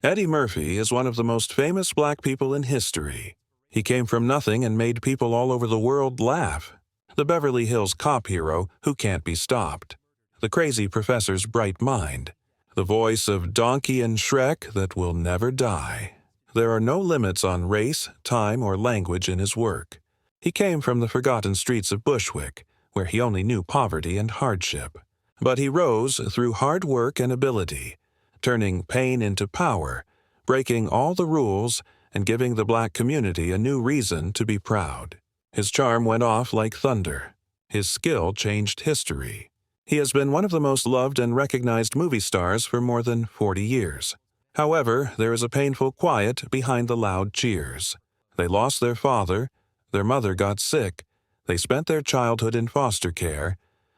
Eddie Murphy is one of the most famous black people in history. He came from nothing and made people all over the world laugh. The Beverly Hills Cop hero who can't be stopped. The crazy professor's bright mind. The voice of Donkey and Shrek that will never die. There are no limits on race, time, or language in his work. He came from the forgotten streets of Bushwick, where he only knew poverty and hardship. But he rose through hard work and ability, turning pain into power, breaking all the rules, and giving the black community a new reason to be proud. His charm went off like thunder. His skill changed history. He has been one of the most loved and recognized movie stars for more than 40 years. However, there is a painful quiet behind the loud cheers. They lost their father, their mother got sick, they spent their childhood in foster care,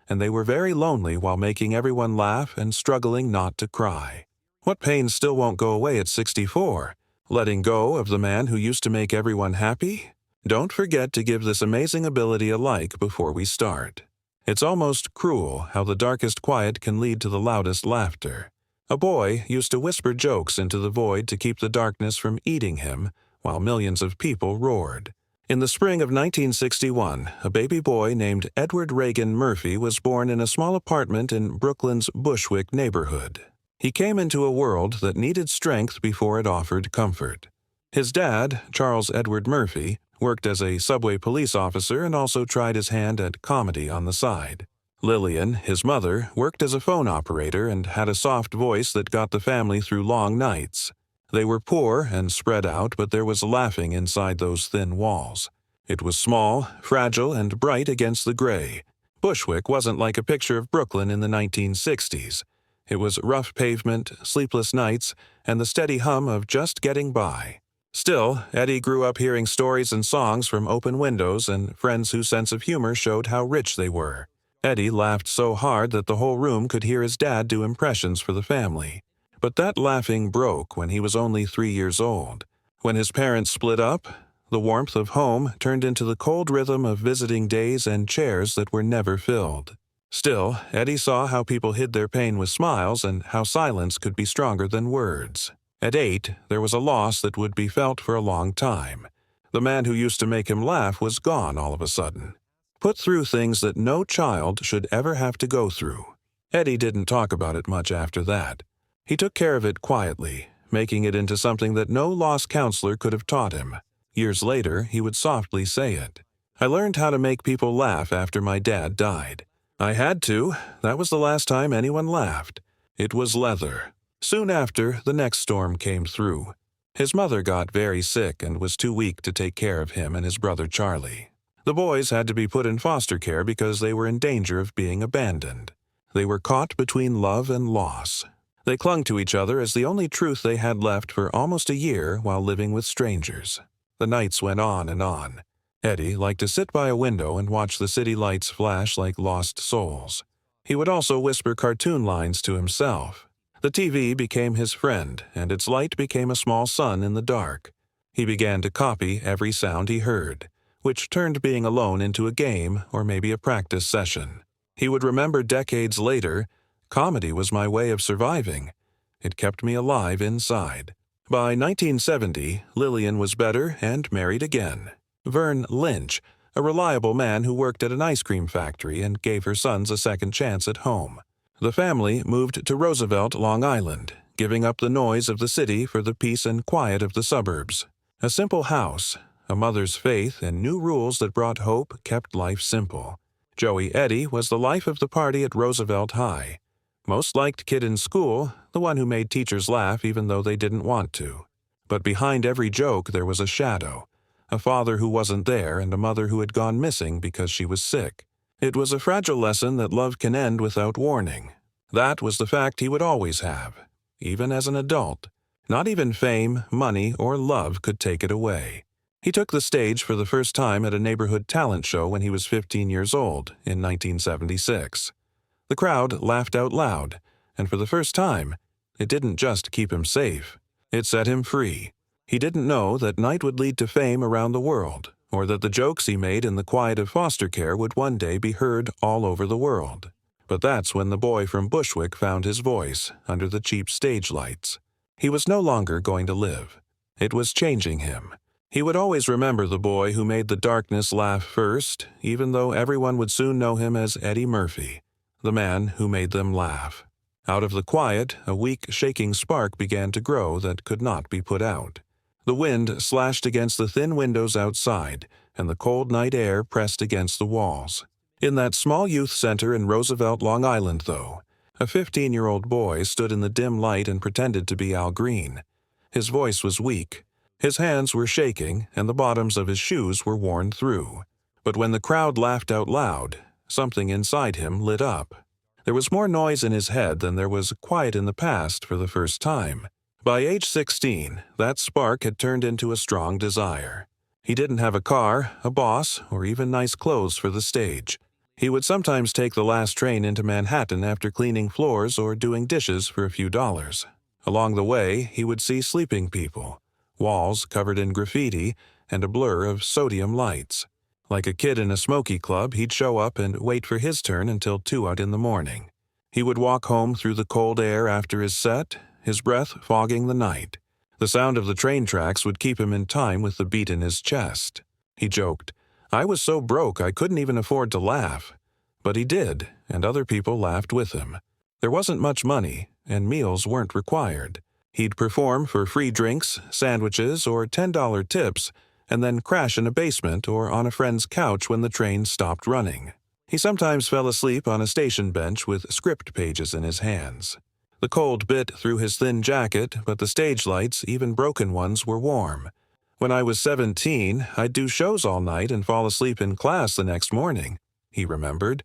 and they were very lonely while making everyone laugh and struggling not to cry. What pain still won't go away at 64? Letting go of the man who used to make everyone happy? Don't forget to give this amazing ability a like before we start. It's almost cruel how the darkest quiet can lead to the loudest laughter. A boy used to whisper jokes into the void to keep the darkness from eating him, while millions of people roared. In the spring of 1961, a baby boy named Edward Reagan Murphy was born in a small apartment in Brooklyn's Bushwick neighborhood. He came into a world that needed strength before it offered comfort. His dad, Charles Edward Murphy, worked as a subway police officer and also tried his hand at comedy on the side. Lillian, his mother, worked as a phone operator and had a soft voice that got the family through long nights. They were poor and spread out, but there was laughing inside those thin walls. It was small, fragile, and bright against the gray. Bushwick wasn't like a picture of Brooklyn in the 1960s. It was rough pavement, sleepless nights, and the steady hum of just getting by. Still, Eddie grew up hearing stories and songs from open windows and friends whose sense of humor showed how rich they were. Eddie laughed so hard that the whole room could hear his dad do impressions for the family. But that laughing broke when he was only 3 years old. When his parents split up, the warmth of home turned into the cold rhythm of visiting days and chairs that were never filled. Still, Eddie saw how people hid their pain with smiles and how silence could be stronger than words. At 8, there was a loss that would be felt for a long time. The man who used to make him laugh was gone all of a sudden. Put through things that no child should ever have to go through. Eddie didn't talk about it much after that. He took care of it quietly, making it into something that no lost counselor could have taught him. Years later, he would softly say it. "I learned how to make people laugh after my dad died. I had to. That was the last time anyone laughed. It was leather." Soon after, the next storm came through. His mother got very sick and was too weak to take care of him and his brother Charlie. The boys had to be put in foster care because they were in danger of being abandoned. They were caught between love and loss. They clung to each other as the only truth they had left for almost a year while living with strangers. The nights went on and on. Eddie liked to sit by a window and watch the city lights flash like lost souls. He would also whisper cartoon lines to himself. The TV became his friend, and its light became a small sun in the dark. He began to copy every sound he heard, which turned being alone into a game or maybe a practice session. He would remember decades later, "Comedy was my way of surviving. It kept me alive inside." By 1970, Lillian was better and married again. Vern Lynch, a reliable man who worked at an ice cream factory and gave her sons a second chance at home. The family moved to Roosevelt, Long Island, giving up the noise of the city for the peace and quiet of the suburbs. A simple house, a mother's faith, and new rules that brought hope kept life simple. Joey Eddie was the life of the party at Roosevelt High. Most liked kid in school, the one who made teachers laugh even though they didn't want to. But behind every joke there was a shadow. A father who wasn't there and a mother who had gone missing because she was sick. It was a fragile lesson that love can end without warning. That was the fact he would always have, even as an adult. Not even fame, money, or love could take it away. He took the stage for the first time at a neighborhood talent show when he was 15 years old in 1976. The crowd laughed out loud, and for the first time, it didn't just keep him safe. It set him free. He didn't know that night would lead to fame around the world, or that the jokes he made in the quiet of foster care would one day be heard all over the world. But that's when the boy from Bushwick found his voice under the cheap stage lights. He was no longer going to live. It was changing him. He would always remember the boy who made the darkness laugh first, even though everyone would soon know him as Eddie Murphy, the man who made them laugh. Out of the quiet, a weak, shaking spark began to grow that could not be put out. The wind slashed against the thin windows outside, and the cold night air pressed against the walls. In that small youth center in Roosevelt, Long Island, though, a 15-year-old boy stood in the dim light and pretended to be Al Green. His voice was weak. His hands were shaking, and the bottoms of his shoes were worn through. But when the crowd laughed out loud, something inside him lit up. There was more noise in his head than there was quiet in the past for the first time. By age 16, that spark had turned into a strong desire. He didn't have a car, a boss, or even nice clothes for the stage. He would sometimes take the last train into Manhattan after cleaning floors or doing dishes for a few dollars. Along the way, he would see sleeping people, walls covered in graffiti, and a blur of sodium lights. Like a kid in a smoky club, he'd show up and wait for his turn until 2 in the morning. He would walk home through the cold air after his set, his breath fogging the night. The sound of the train tracks would keep him in time with the beat in his chest. He joked, "I was so broke I couldn't even afford to laugh." But he did, and other people laughed with him. There wasn't much money, and meals weren't required. He'd perform for free drinks, sandwiches, or $10 tips, and then crash in a basement or on a friend's couch when the train stopped running. He sometimes fell asleep on a station bench with script pages in his hands. The cold bit through his thin jacket, but the stage lights, even broken ones, were warm. "When I was 17, I'd do shows all night and fall asleep in class the next morning," he remembered.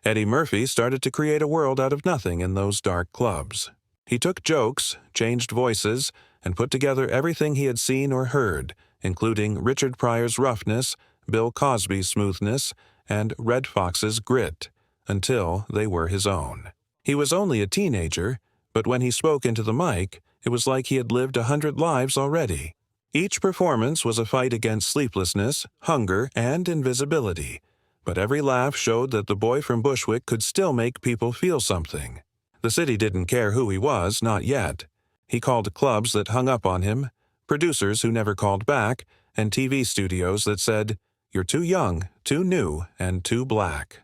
Eddie Murphy started to create a world out of nothing in those dark clubs. He took jokes, changed voices, and put together everything he had seen or heard, including Richard Pryor's roughness, Bill Cosby's smoothness, and Red Fox's grit, until they were his own. He was only a teenager, but when he spoke into the mic, it was like he had lived 100 lives already. Each performance was a fight against sleeplessness, hunger, and invisibility, but every laugh showed that the boy from Bushwick could still make people feel something. The city didn't care who he was, not yet. He called clubs that hung up on him, producers who never called back, and TV studios that said, "You're too young, too new, and too black."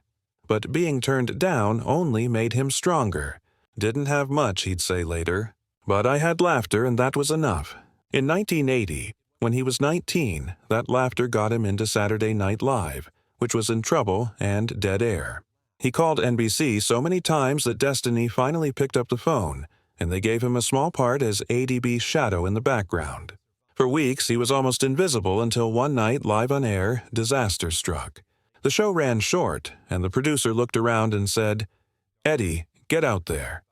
But being turned down only made him stronger. "Didn't have much," he'd say later, "but I had laughter and that was enough." In 1980, when he was 19, that laughter got him into Saturday Night Live, which was in trouble and dead air. He called NBC so many times that Destiny finally picked up the phone, and they gave him a small part as ADB's shadow in the background. For weeks, he was almost invisible until one night, live on air, disaster struck. The show ran short, and the producer looked around and said, "Eddie, get out there."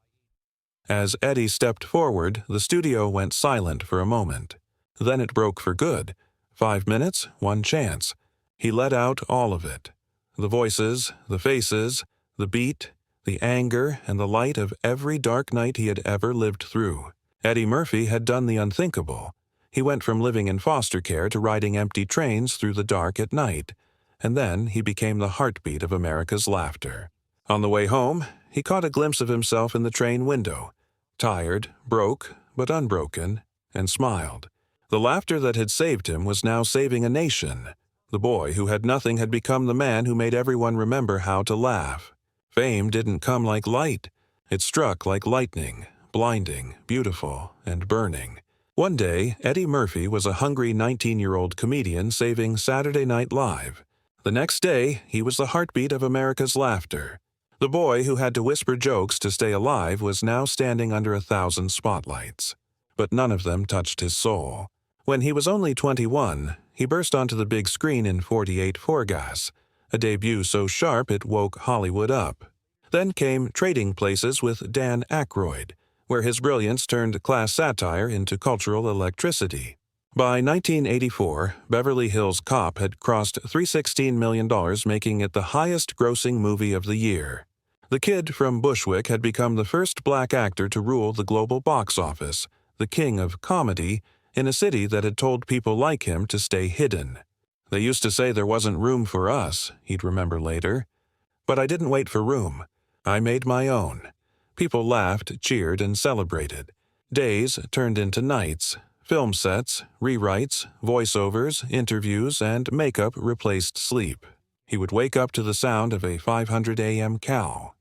As Eddie stepped forward, the studio went silent for a moment. Then it broke for good. 5 minutes, one chance. He let out all of it. The voices, the faces, the beat, the anger, and the light of every dark night he had ever lived through. Eddie Murphy had done the unthinkable. He went from living in foster care to riding empty trains through the dark at night, and then he became the heartbeat of America's laughter. On the way home, he caught a glimpse of himself in the train window, tired, broke, but unbroken, and smiled. The laughter that had saved him was now saving a nation. The boy who had nothing had become the man who made everyone remember how to laugh. Fame didn't come like light. It struck like lightning, blinding, beautiful, and burning. One day, Eddie Murphy was a hungry 19-year-old comedian saving Saturday Night Live. The next day, he was the heartbeat of America's laughter. The boy who had to whisper jokes to stay alive was now standing under 1,000 spotlights. But none of them touched his soul. When he was only 21, he burst onto the big screen in 48 Forgas, a debut so sharp it woke Hollywood up. Then came Trading Places with Dan Aykroyd, where his brilliance turned class satire into cultural electricity. By 1984, Beverly Hills Cop had crossed $316 million, making it the highest-grossing movie of the year. The kid from Bushwick had become the first black actor to rule the global box office, the king of comedy, in a city that had told people like him to stay hidden. "They used to say there wasn't room for us," he'd remember later. "But I didn't wait for room. I made my own." People laughed, cheered, and celebrated. Days turned into nights. Film sets, rewrites, voiceovers, interviews, and makeup replaced sleep. He would wake up to the sound of a 500 a.m. cow.